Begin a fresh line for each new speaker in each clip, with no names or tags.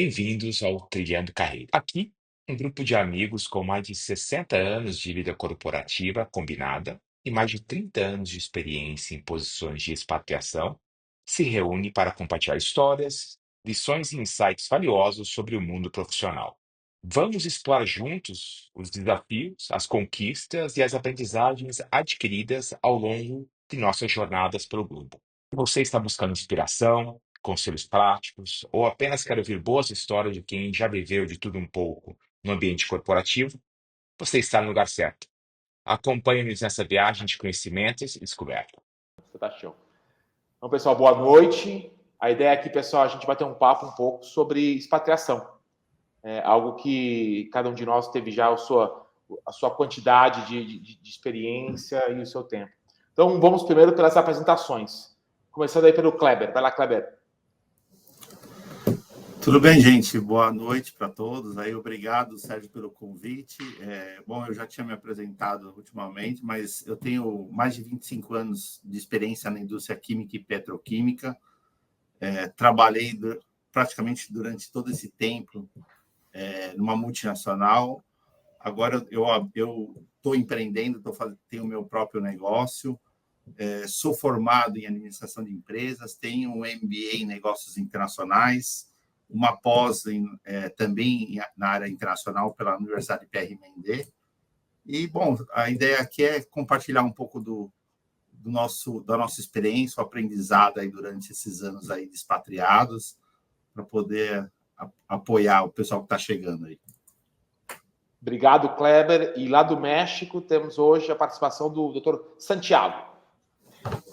Bem-vindos ao Trilhando Carreira. Aqui, um grupo de amigos com mais de 60 anos de vida corporativa combinada e mais de 30 anos de experiência em posições de expatriação se reúne para compartilhar histórias, lições e insights valiosos sobre o mundo profissional. Vamos explorar juntos os desafios, as conquistas e as aprendizagens adquiridas ao longo de nossas jornadas pelo globo. Se você está buscando inspiração, conselhos práticos, ou apenas quer ouvir boas histórias de quem já viveu de tudo um pouco no ambiente corporativo, você está no lugar certo. Acompanhe-nos nessa viagem de conhecimentos e descoberta.
Você tá show. Então, pessoal, boa noite. A ideia aqui, pessoal, a gente vai ter um papo um pouco sobre expatriação. É algo que cada um de nós teve já a sua quantidade de experiência e o seu tempo. Então, vamos primeiro pelas apresentações. Começando aí pelo Kleber. Vai lá, Kleber.
Tudo bem, gente? Boa noite para todos. Aí, obrigado, Sérgio, pelo convite. Bom, eu já tinha me apresentado ultimamente, mas eu tenho mais de 25 anos de experiência na indústria química e petroquímica. Trabalhei praticamente durante todo esse tempo numa multinacional. Agora eu estou empreendendo, tenho o meu próprio negócio. Sou formado em administração de empresas, tenho um MBA em negócios internacionais, uma pós também na área internacional pela Universidade PR-Mendê. E, bom, a ideia aqui é compartilhar um pouco da nossa experiência, o aprendizado aí durante esses anos aí de expatriados, para poder apoiar o pessoal que está chegando aí.
Obrigado, Kleber. E lá do México temos hoje a participação do Dr. Santiago.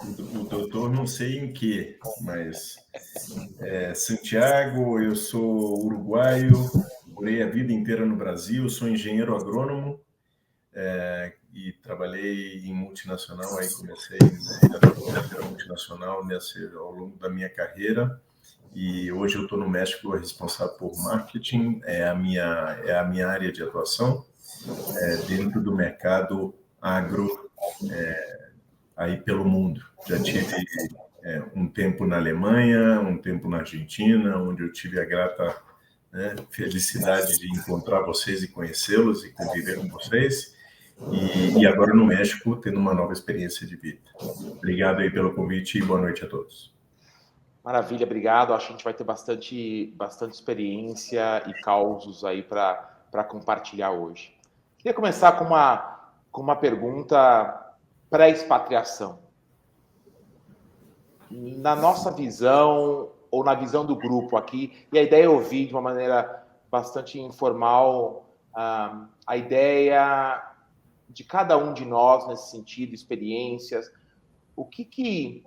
O doutor não sei em que, mas Santiago, eu sou uruguaio, morei a vida inteira no Brasil, sou engenheiro agrônomo e trabalhei em multinacional, aí comecei na carreira multinacional ao longo da minha carreira, e hoje eu estou no México responsável por marketing, é a minha área de atuação dentro do mercado agro aí pelo mundo. Já tive um tempo na Alemanha, um tempo na Argentina, onde eu tive a grata felicidade de encontrar vocês e conhecê-los e conviver com vocês. E agora no México, tendo uma nova experiência de vida. Obrigado aí pelo convite e boa noite a todos.
Maravilha, obrigado. Acho que a gente vai ter bastante experiência e causos aí para compartilhar hoje. Queria começar com uma pergunta pré-expatriação. Na nossa visão, ou na visão do grupo aqui, e a ideia é ouvir de uma maneira bastante informal a ideia de cada um de nós nesse sentido, experiências. O que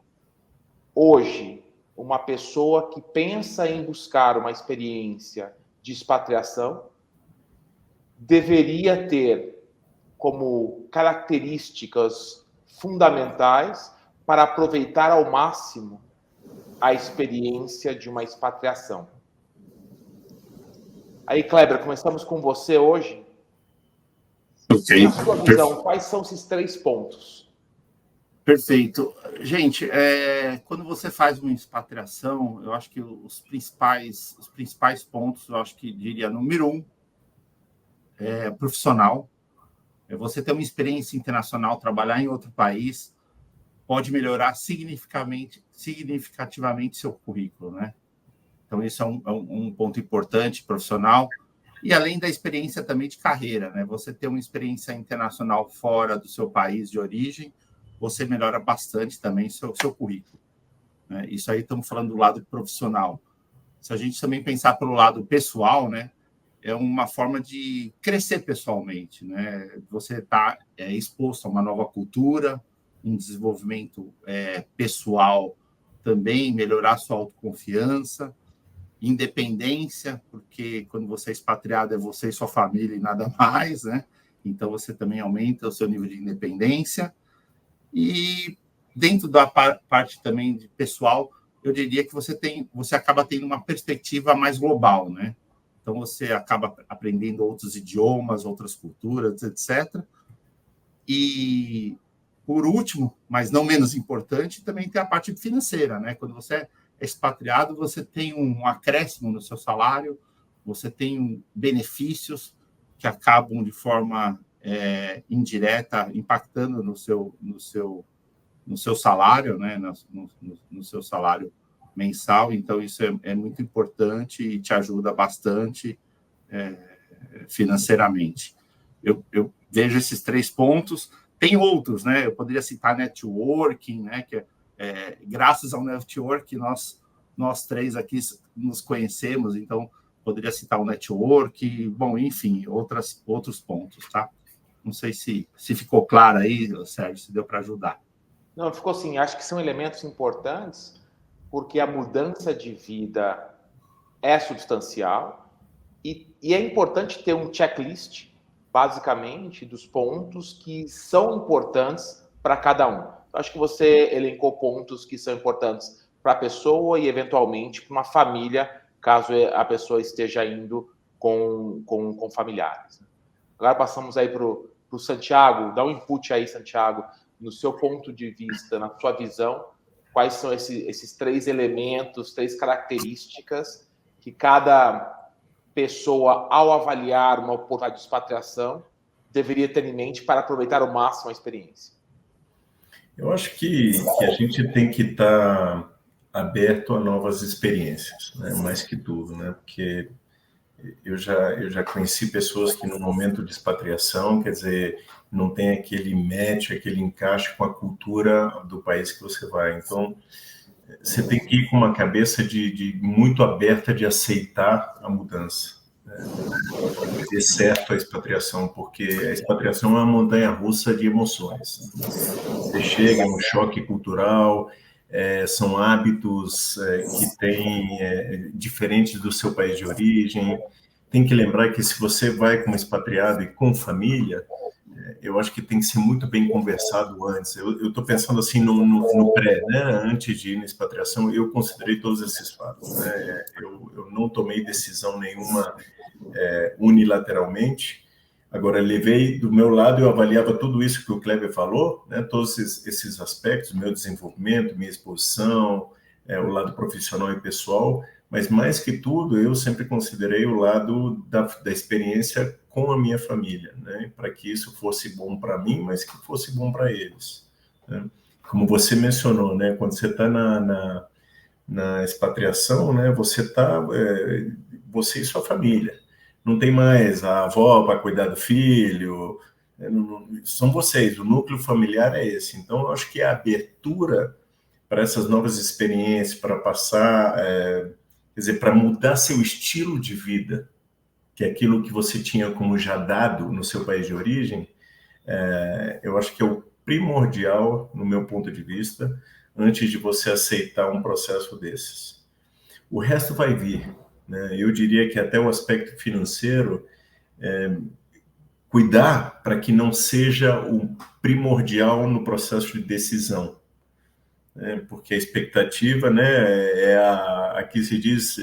hoje uma pessoa que pensa em buscar uma experiência de expatriação deveria ter como características fundamentais para aproveitar ao máximo a experiência de uma expatriação? Aí, Kleber, começamos com você hoje.
Ok.
Na sua visão, quais são esses 3 pontos?
Perfeito. Gente, quando você faz uma expatriação, eu acho que os principais pontos, eu acho que diria, número 1, profissional. Você ter uma experiência internacional, trabalhar em outro país, pode melhorar significativamente seu currículo, né? Então, isso é um ponto importante, profissional. E além da experiência também de carreira, né? Você ter uma experiência internacional fora do seu país de origem, você melhora bastante também seu currículo, né? Isso aí estamos falando do lado profissional. Se a gente também pensar pelo lado pessoal, né? É uma forma de crescer pessoalmente, né? Você está exposto a uma nova cultura, um desenvolvimento pessoal também, melhorar sua autoconfiança, independência, porque quando você é expatriado é você e sua família e nada mais, né? Então você também aumenta o seu nível de independência. E dentro da parte também de pessoal, eu diria que você acaba tendo uma perspectiva mais global, né? Então você acaba aprendendo outros idiomas, outras culturas, etc. E por último, mas não menos importante, também tem a parte financeira, né? Quando você expatriado, você tem um acréscimo no seu salário, você tem benefícios que acabam de forma indireta impactando no seu salário, né? no seu salário mensal. Então, isso é muito importante e te ajuda bastante financeiramente. Eu vejo esses 3 pontos. Tem outros, né? Eu poderia citar networking, né? Que graças ao network nós 3 aqui nos conhecemos, então poderia citar o network, bom, enfim, outros pontos, tá? Não sei se ficou claro aí, Sérgio, se deu para ajudar.
Não, ficou assim, acho que são elementos importantes, porque a mudança de vida é substancial e é importante ter um checklist, basicamente, dos pontos que são importantes para cada um. Acho que você elencou pontos que são importantes para a pessoa e, eventualmente, para uma família, caso a pessoa esteja indo com familiares. Agora passamos aí para o Santiago. Dá um input aí, Santiago, no seu ponto de vista, na sua visão, quais são esses 3 elementos, 3 características que cada pessoa, ao avaliar uma oportunidade de expatriação, deveria ter em mente para aproveitar ao máximo a experiência?
Eu acho que a gente tem que estar aberto a novas experiências, né? Mais que tudo, né? Porque eu já conheci pessoas que no momento de expatriação, quer dizer, não tem aquele match, aquele encaixe com a cultura do país que você vai. Então, você tem que ir com uma cabeça de muito aberta de aceitar a mudança, né? Dê certo a expatriação, porque a expatriação é uma montanha-russa de emoções. Você chega no choque cultural, são hábitos que têm diferentes do seu país de origem. Tem que lembrar que se você vai como expatriado e com família, eu acho que tem que ser muito bem conversado antes. Eu estou pensando assim no pré, né? Antes de ir na expatriação, eu considerei todos esses fatos, né? Eu não tomei decisão nenhuma unilateralmente. Agora, levei do meu lado, eu avaliava tudo isso que o Kleber falou, né? Todos esses aspectos, meu desenvolvimento, minha exposição, o lado profissional e pessoal, mas mais que tudo, eu sempre considerei o lado da experiência com a minha família, né? Para que isso fosse bom para mim, mas que fosse bom para eles, né? Como você mencionou, né? Quando você está na expatriação, né? Você está, você e sua família. Não tem mais a avó para cuidar do filho, são vocês, o núcleo familiar é esse. Então, eu acho que a abertura para essas novas experiências, para passar, quer dizer, para mudar seu estilo de vida, que é aquilo que você tinha como já dado no seu país de origem, eu acho que é o primordial, no meu ponto de vista, antes de você aceitar um processo desses. O resto vai vir, né? Eu diria que até o aspecto financeiro, cuidar para que não seja o primordial no processo de decisão, né? Porque a expectativa, né, aqui se diz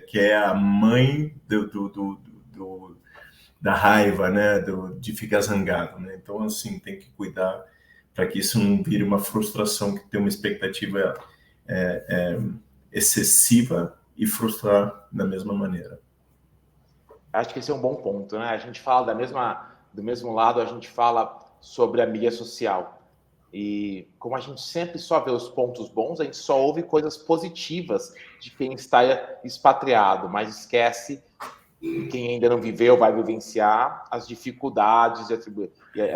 que é a mãe da raiva, né, de ficar zangado, né? Então, assim, tem que cuidar para que isso não vire uma frustração, que tem uma expectativa excessiva e frustrar da mesma maneira.
Acho que esse é um bom ponto, né? A gente fala do mesmo lado, a gente fala sobre a mídia social. E como a gente sempre só vê os pontos bons, a gente só ouve coisas positivas de quem está expatriado, mas esquece quem ainda não viveu, vai vivenciar as dificuldades e as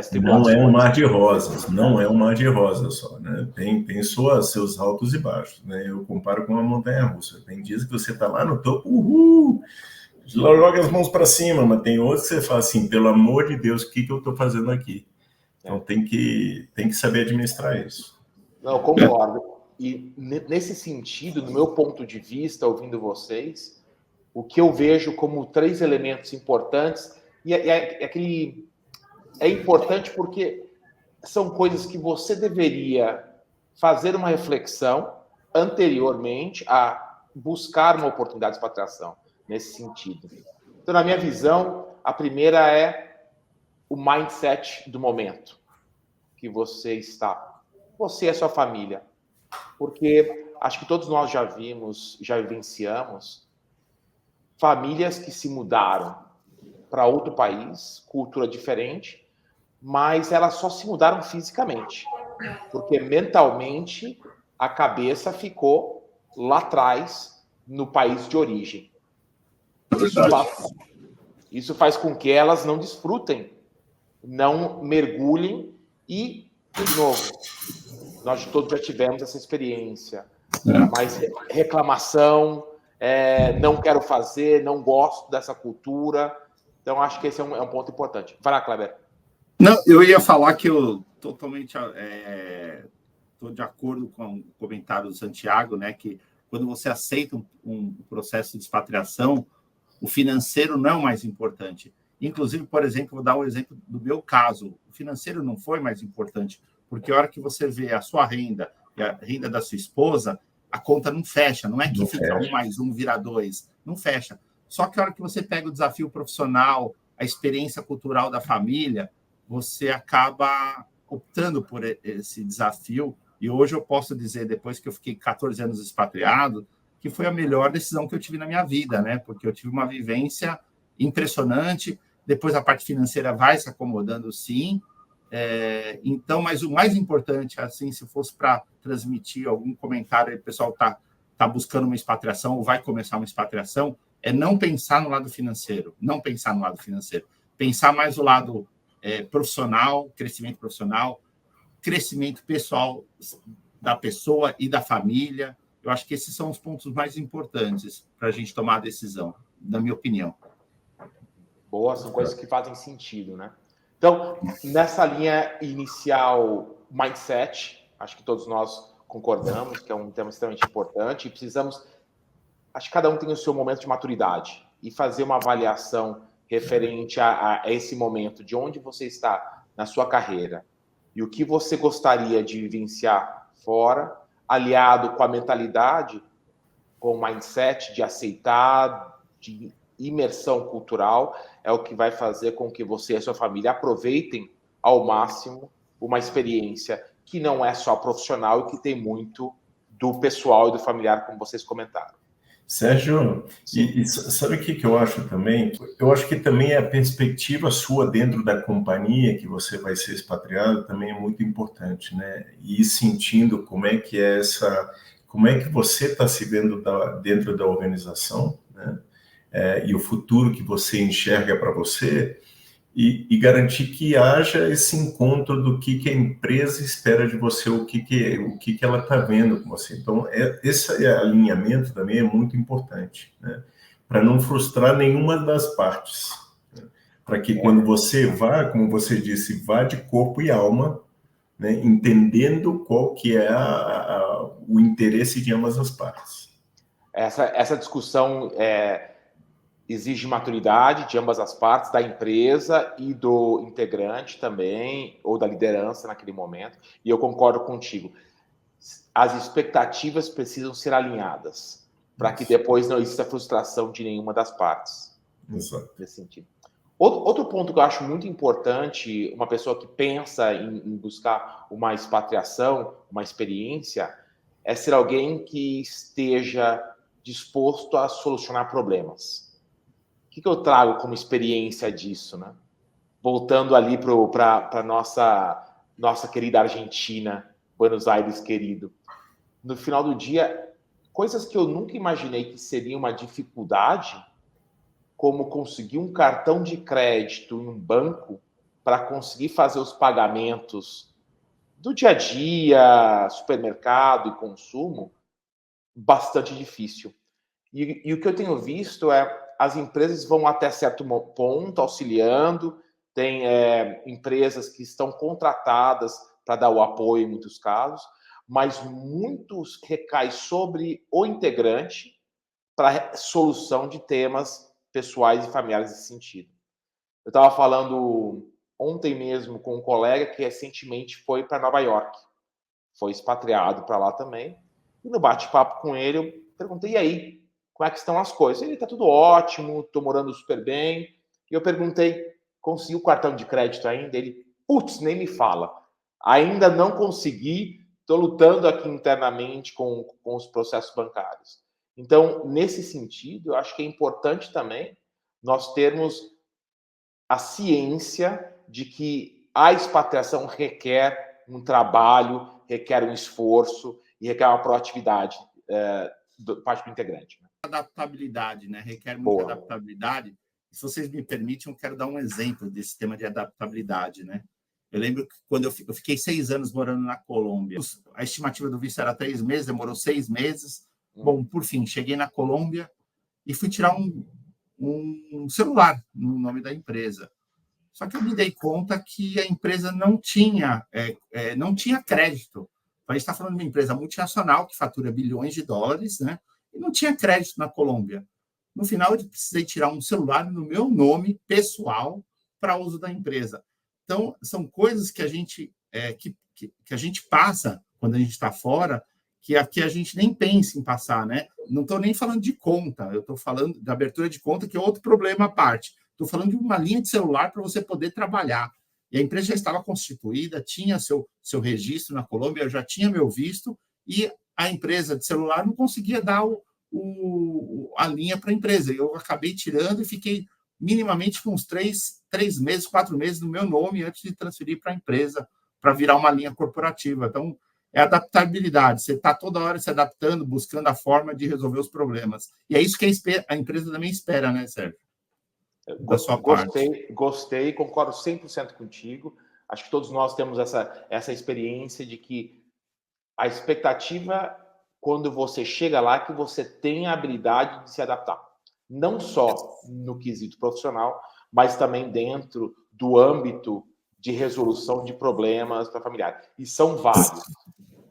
tribulações.
Não é um mar de rosas, não é um mar de rosas só, né? Tem seus altos e baixos, né? Eu comparo com uma montanha-russa. Tem dias que você está lá no topo, joga as mãos para cima, mas tem outros que você fala assim, pelo amor de Deus, o que eu estou fazendo aqui? Então tem que saber administrar isso.
Não, concordo. E nesse sentido, no meu ponto de vista, ouvindo vocês, o que eu vejo como 3 elementos importantes, é importante porque são coisas que você deveria fazer uma reflexão anteriormente a buscar uma oportunidade de expatriação, nesse sentido. Então, na minha visão, a primeira é o mindset do momento que você está. Você e a sua família. Porque acho que todos nós já vimos, já vivenciamos famílias que se mudaram para outro país, cultura diferente, mas elas só se mudaram fisicamente, porque mentalmente a cabeça ficou lá atrás, no país de origem. Isso faz com que elas não desfrutem, não mergulhem e, de novo, nós todos já tivemos essa experiência, mas reclamação, não quero fazer, não gosto dessa cultura. Então, acho que esse é um ponto importante. Vai lá, Kleber.
Não, eu ia falar que eu totalmente estou de acordo com o comentário do Santiago, né? Que quando você aceita um processo de expatriação, o financeiro não é o mais importante. Inclusive, por exemplo, vou dar um exemplo do meu caso. O financeiro não foi mais importante, porque a hora que você vê a sua renda e a renda da sua esposa, a conta não fecha. Não é que fica 1 mais 1 vira 2. Não fecha. Só que a hora que você pega o desafio profissional, a experiência cultural da família, você acaba optando por esse desafio. E hoje eu posso dizer, depois que eu fiquei 14 anos expatriado, que foi a melhor decisão que eu tive na minha vida, né? Porque eu tive uma vivência impressionante. Depois a parte financeira vai se acomodando, sim. Então, mas o mais importante, assim, se fosse para transmitir algum comentário, o pessoal tá buscando uma expatriação ou vai começar uma expatriação, é não pensar no lado financeiro, pensar mais no lado profissional, crescimento pessoal da pessoa e da família. Eu acho que esses são os pontos mais importantes para a gente tomar a decisão, na minha opinião.
Boa, são coisas que fazem sentido, né? Então, nessa linha inicial, mindset, acho que todos nós concordamos que é um tema extremamente importante e precisamos, acho que cada um tem o seu momento de maturidade e fazer uma avaliação referente a esse momento, de onde você está na sua carreira e o que você gostaria de vivenciar fora, aliado com a mentalidade, com o mindset de aceitar, de imersão cultural, é o que vai fazer com que você e a sua família aproveitem ao máximo uma experiência que não é só profissional e que tem muito do pessoal e do familiar, como vocês comentaram.
Sérgio, e sabe o que eu acho também? Eu acho que também a perspectiva sua dentro da companhia que você vai ser expatriado também é muito importante, né? E ir sentindo como é que você está se vendo dentro da organização, né? E o futuro que você enxerga para você, e garantir que haja esse encontro do que a empresa espera de você, o que ela está vendo com você. Então, esse alinhamento também é muito importante, né? Para não frustrar nenhuma das partes. Né? Para que quando você vá, como você disse, vá de corpo e alma, né? Entendendo qual que é o interesse de ambas as partes.
Essa discussão exige maturidade de ambas as partes, da empresa e do integrante também, ou da liderança naquele momento. E eu concordo contigo. As expectativas precisam ser alinhadas para que depois não exista frustração de nenhuma das partes.
Exato.
Nesse sentido. Outro ponto que eu acho muito importante, uma pessoa que pensa em buscar uma expatriação, uma experiência, é ser alguém que esteja disposto a solucionar problemas. O que eu trago como experiência disso, né? Voltando ali para a nossa querida Argentina, Buenos Aires querido. No final do dia, coisas que eu nunca imaginei que seria uma dificuldade, como conseguir um cartão de crédito em um banco para conseguir fazer os pagamentos do dia a dia, supermercado e consumo, bastante difícil. E o que eu tenho visto as empresas vão até certo ponto auxiliando, tem empresas que estão contratadas para dar o apoio em muitos casos, mas muitos recai sobre o integrante para solução de temas pessoais e familiares nesse sentido. Eu estava falando ontem mesmo com um colega que recentemente foi para Nova York, foi expatriado para lá também, e no bate-papo com ele eu perguntei, e aí, como é que estão as coisas? Ele está tudo ótimo, estou morando super bem. E eu perguntei, conseguiu o cartão de crédito ainda? Ele, putz, nem me fala. Ainda não consegui, estou lutando aqui internamente com os processos bancários. Então, nesse sentido, eu acho que é importante também nós termos a ciência de que a expatriação requer um trabalho, requer um esforço e requer uma proatividade parte do integrante.
Adaptabilidade, né? Requer muita adaptabilidade. Se vocês me permitem, eu quero dar um exemplo desse tema de adaptabilidade, né? Eu lembro que quando eu fiquei 6 anos morando na Colômbia, a estimativa do visto era 3 meses, demorou 6 meses. Bom, por fim, cheguei na Colômbia e fui tirar um celular no nome da empresa. Só que eu me dei conta que a empresa não tinha crédito. A gente está falando de uma empresa multinacional que fatura bilhões de dólares, né? E não tinha crédito na Colômbia. No final, eu precisei tirar um celular no meu nome pessoal para uso da empresa. Então, são coisas que a gente passa quando a gente está fora, que aqui a gente nem pensa em passar, né? Não estou nem falando de conta, eu estou falando da abertura de conta, que é outro problema à parte. Estou falando de uma linha de celular para você poder trabalhar. E a empresa já estava constituída, tinha seu registro na Colômbia, eu já tinha meu visto, e a empresa de celular não conseguia dar a linha para a empresa. Eu acabei tirando e fiquei minimamente com uns 3 meses, 4 meses no meu nome antes de transferir para a empresa, para virar uma linha corporativa. Então, é adaptabilidade. Você está toda hora se adaptando, buscando a forma de resolver os problemas. E é isso que a empresa também espera, né, Sérgio? Da sua parte.
Gostei, concordo 100% contigo. Acho que todos nós temos essa experiência de que a expectativa, quando você chega lá, é que você tenha a habilidade de se adaptar. Não só no quesito profissional, mas também dentro do âmbito de resolução de problemas para familiar. E são vários.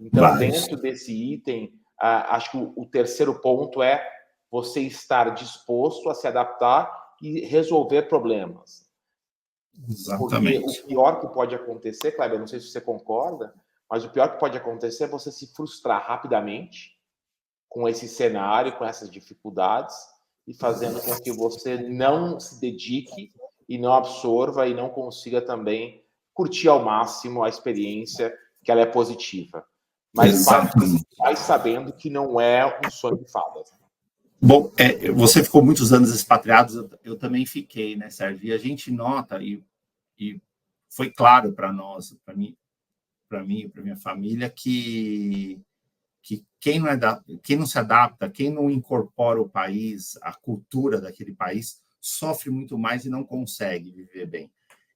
Então, dentro desse item, acho que o terceiro ponto é você estar disposto a se adaptar e resolver problemas.
Exatamente.
Porque o pior que pode acontecer, Kleber, não sei se você concorda, mas o pior que pode acontecer é você se frustrar rapidamente com esse cenário, com essas dificuldades, e fazendo com que você não se dedique e não absorva e não consiga também curtir ao máximo a experiência, que ela é positiva. Mas vai sabendo que não é um sonho de fadas.
Bom, você ficou muitos anos expatriado, eu também fiquei, né, Sérgio? E a gente nota, e foi claro para nós, para mim e para minha família, que quem não se adapta, quem não incorpora o país, a cultura daquele país, sofre muito mais e não consegue viver bem.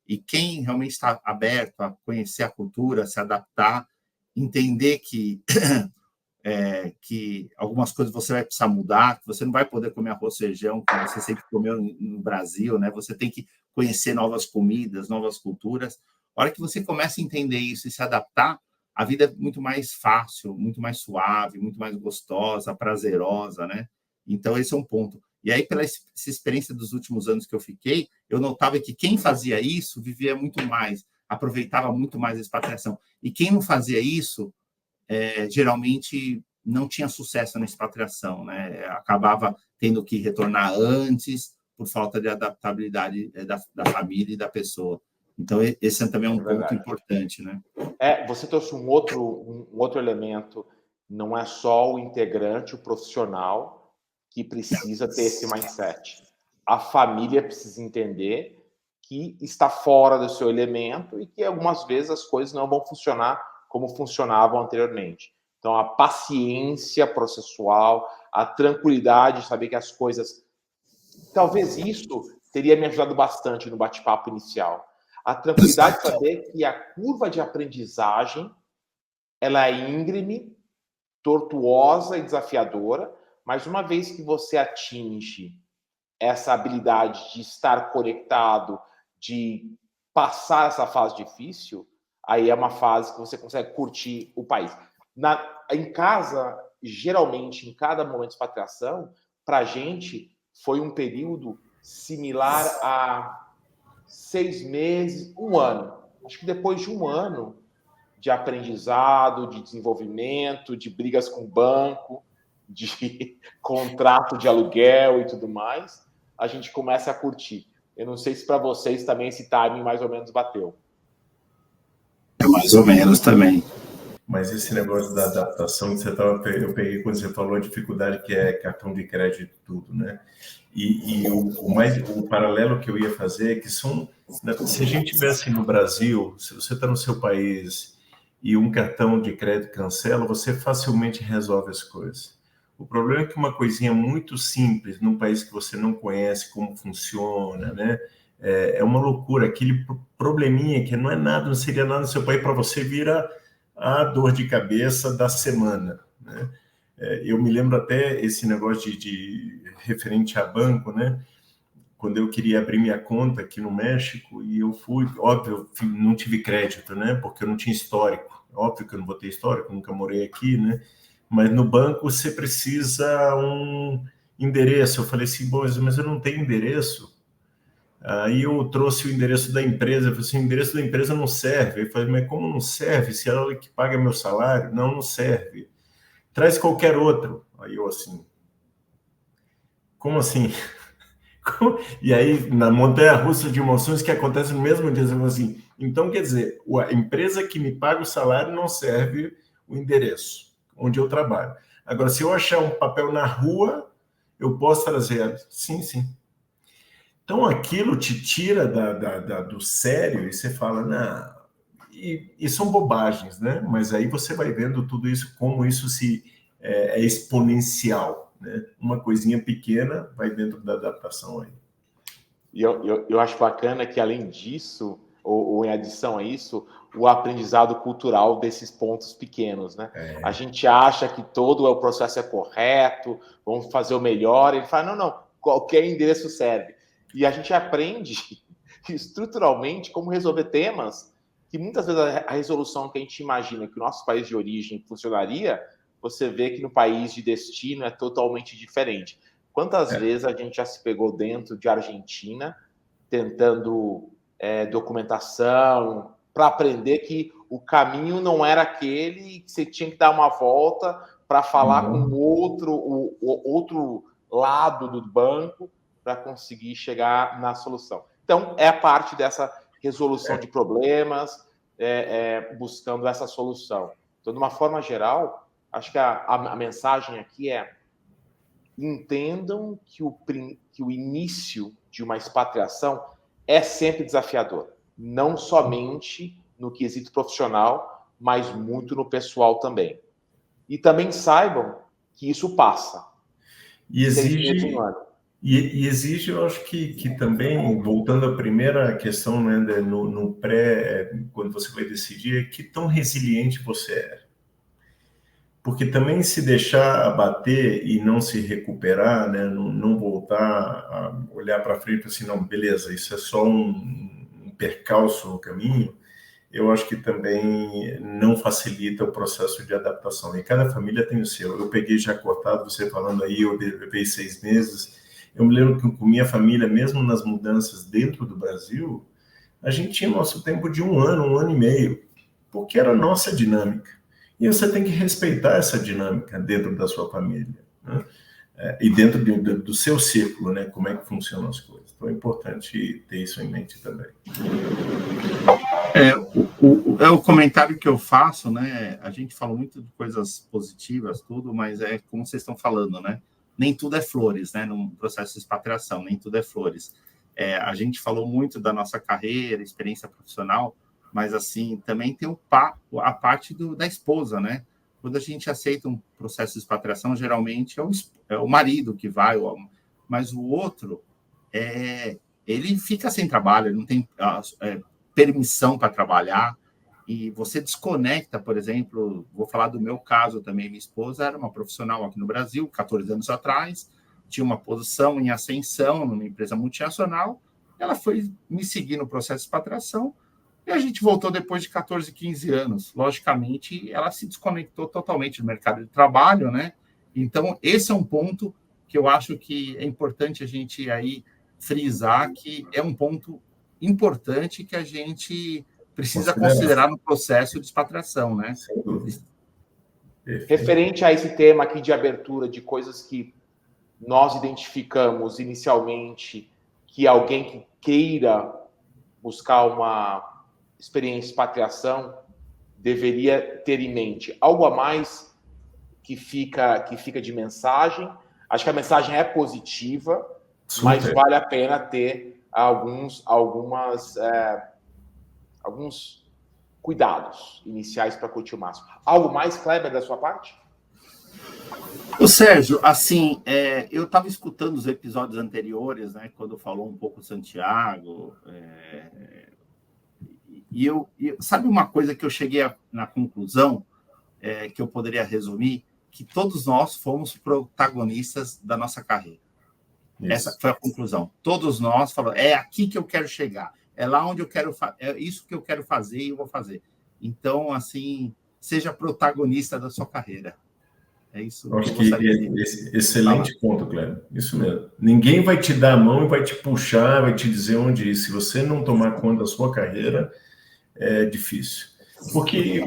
E quem realmente está aberto a conhecer a cultura, se adaptar, entender que algumas coisas você vai precisar mudar, que você não vai poder comer arroz e feijão como você sempre comeu no Brasil, né? Você tem que conhecer novas comidas, novas culturas. A hora que você começa a entender isso e se adaptar, a vida é muito mais fácil, muito mais suave, muito mais gostosa, prazerosa, né? Então, esse é um ponto. E aí, pela essa experiência dos últimos anos que eu fiquei, eu notava que quem fazia isso vivia muito mais, aproveitava muito mais a expatriação. E quem não fazia isso, geralmente não tinha sucesso na expatriação, né? Acabava tendo que retornar antes por falta de adaptabilidade da família e da pessoa. Então, esse também é um ponto importante, né?
Você trouxe um outro elemento, não é só o integrante, o profissional, que precisa ter esse mindset. A família precisa entender que está fora do seu elemento e que algumas vezes as coisas não vão funcionar como funcionavam anteriormente. Então, a paciência processual, a tranquilidade de saber que as coisas... Talvez isso teria me ajudado bastante no bate-papo inicial. A tranquilidade de saber que a curva de aprendizagem ela é íngreme, tortuosa e desafiadora, mas uma vez que você atinge essa habilidade de estar conectado, de passar essa fase difícil, aí é uma fase que você consegue curtir o país. Em casa, geralmente, em cada momento de expatriação, para a gente foi um período similar a 6 meses, 1 ano. Acho que depois de 1 ano de aprendizado, de desenvolvimento, de brigas com o banco, de contrato de aluguel e tudo mais, a gente começa a curtir. Eu não sei se para vocês também esse timing mais ou menos bateu.
Mais ou menos também.
Mas esse negócio da adaptação, eu peguei quando você falou a dificuldade que é cartão de crédito e tudo, né? E o paralelo que eu ia fazer é que se a gente tivesse no Brasil, se você está no seu país e um cartão de crédito cancela, você facilmente resolve as coisas. O problema é que uma coisinha muito simples, num país que você não conhece como funciona, né? É uma loucura. Aquele probleminha que não é nada, não seria nada no seu país, para você vira a dor de cabeça da semana, né? Eu me lembro até esse negócio de referente a banco, né? Quando eu queria abrir minha conta aqui no México, e eu fui, óbvio, não tive crédito, né? Porque eu não tinha histórico. Óbvio que eu não vou ter histórico, nunca morei aqui, né? Mas no banco você precisa um endereço. Eu falei assim, bom, mas eu não tenho endereço. Aí eu trouxe o endereço da empresa, eu falei assim, o endereço da empresa não serve. Eu falei, mas como não serve? Se ela que paga meu salário? Não, não serve. Traz qualquer outro. Aí eu assim, como assim? E aí, na montanha-russa de emoções que acontece no mesmo dia, eu falo assim, então quer dizer, a empresa que me paga o salário não serve o endereço onde eu trabalho. Agora, se eu achar um papel na rua, eu posso trazer. Sim, sim. Então, aquilo te tira do sério e você fala, não, e são bobagens, né? Mas aí você vai vendo tudo isso, como isso é exponencial, né? Uma coisinha pequena vai dentro da adaptação aí.
E eu acho bacana que, além disso, ou em adição a isso, o aprendizado cultural desses pontos pequenos, né? A gente acha que todo o processo é correto, vamos fazer o melhor, ele fala, não, qualquer endereço serve. E a gente aprende estruturalmente como resolver temas que muitas vezes a resolução que a gente imagina que o nosso país de origem funcionaria, você vê que no país de destino é totalmente diferente. Quantas vezes a gente já se pegou dentro de Argentina tentando documentação para aprender que o caminho não era aquele, que você tinha que dar uma volta para falar com o outro lado do banco para conseguir chegar na solução. Então, é parte dessa resolução de problemas, buscando essa solução. Então, de uma forma geral, acho que a mensagem aqui é: entendam que o início de uma expatriação é sempre desafiador, não somente no quesito profissional, mas muito no pessoal também. E também saibam que isso passa.
E exige, eu acho que também, voltando à primeira questão, né, no quando você vai decidir, que tão resiliente você é. Porque também se deixar abater e não se recuperar, né, não voltar a olhar para frente assim, não, beleza, isso é só um percalço no caminho, eu acho que também não facilita o processo de adaptação. E cada família tem o seu. Eu peguei já cortado, você falando aí, eu levei 6 meses. Eu me lembro que com minha família, mesmo nas mudanças dentro do Brasil, a gente tinha nosso tempo de 1 ano e meio, porque era a nossa dinâmica. E você tem que respeitar essa dinâmica dentro da sua família, né? E dentro do seu círculo, né? Como é que funcionam as coisas. Então é importante ter isso em mente também.
O comentário que eu faço, né? A gente fala muito de coisas positivas, tudo, mas é como vocês estão falando, né? Nem tudo é flores, né? Num processo de expatriação, nem tudo é flores. A gente falou muito da nossa carreira, experiência profissional, mas assim também tem a parte da esposa, né? Quando a gente aceita um processo de expatriação, geralmente é o marido que vai, mas o outro ele fica sem trabalho, ele não tem permissão para trabalhar, e você desconecta, por exemplo, vou falar do meu caso também, minha esposa era uma profissional aqui no Brasil, 14 anos atrás, tinha uma posição em ascensão numa empresa multinacional, ela foi me seguir no processo de expatriação, e a gente voltou depois de 14, 15 anos. Logicamente, ela se desconectou totalmente do mercado de trabalho, né? Então, esse é um ponto que eu acho que é importante a gente aí frisar, que é um ponto importante que a gente precisa considerar no processo de expatriação, né?
Sem dúvida.
Referente a esse tema aqui de abertura, de coisas que nós identificamos inicialmente, que alguém que queira buscar uma experiência de expatriação deveria ter em mente? Algo a mais que fica de mensagem? Acho que a mensagem é positiva, mas vale a pena ter alguns cuidados iniciais para curtir o máximo. Algo mais, Kleber, da sua parte?
O Sérgio, assim, eu estava escutando os episódios anteriores, né, quando falou um pouco Santiago, sabe uma coisa que eu cheguei na conclusão, que eu poderia resumir, que todos nós fomos protagonistas da nossa carreira. Isso. Essa foi a conclusão. Todos nós falamos, é aqui que eu quero chegar, é lá onde eu quero, é isso que eu quero fazer e eu vou fazer. Então, assim, seja protagonista da sua carreira. É isso.
Acho que excelente ponto, Cléber. Isso mesmo. Ninguém vai te dar a mão e vai te puxar, vai te dizer onde ir. Se você não tomar conta da sua carreira, é difícil. Porque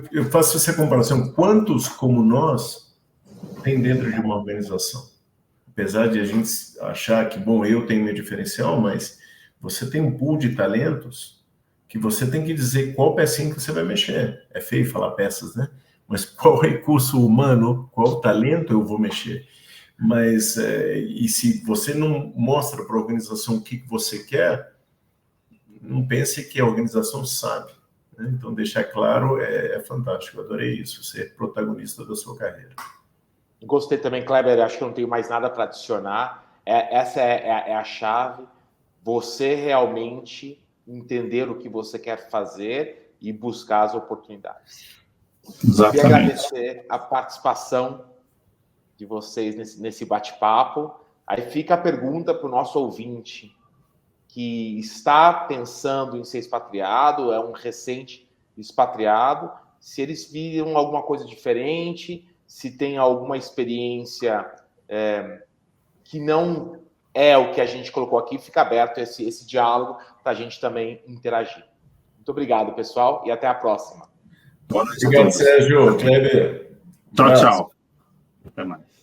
eu faço essa comparação. Quantos como nós tem dentro de uma organização? Apesar de a gente achar que, bom, eu tenho meu diferencial, mas você tem um pool de talentos que você tem que dizer qual pecinha que você vai mexer. É feio falar peças, né? Mas qual recurso humano, qual talento eu vou mexer? Mas, e se você não mostra para a organização o que você quer, não pense que a organização sabe. Né? Então, deixar claro é fantástico. Eu adorei isso, ser protagonista da sua carreira.
Gostei também, Kleber. Acho que eu não tenho mais nada para adicionar. Essa é a chave. Você realmente entender o que você quer fazer e buscar as oportunidades.
Exatamente.
Queria agradecer a participação de vocês nesse bate-papo. Aí fica a pergunta para o nosso ouvinte que está pensando em ser expatriado, é um recente expatriado, se eles viram alguma coisa diferente, se tem alguma experiência que não é o que a gente colocou aqui, fica aberto esse diálogo para a gente também interagir. Muito obrigado, pessoal, e até a próxima.
Obrigado, Sérgio. Kleber.
Tchau, tchau. Até mais.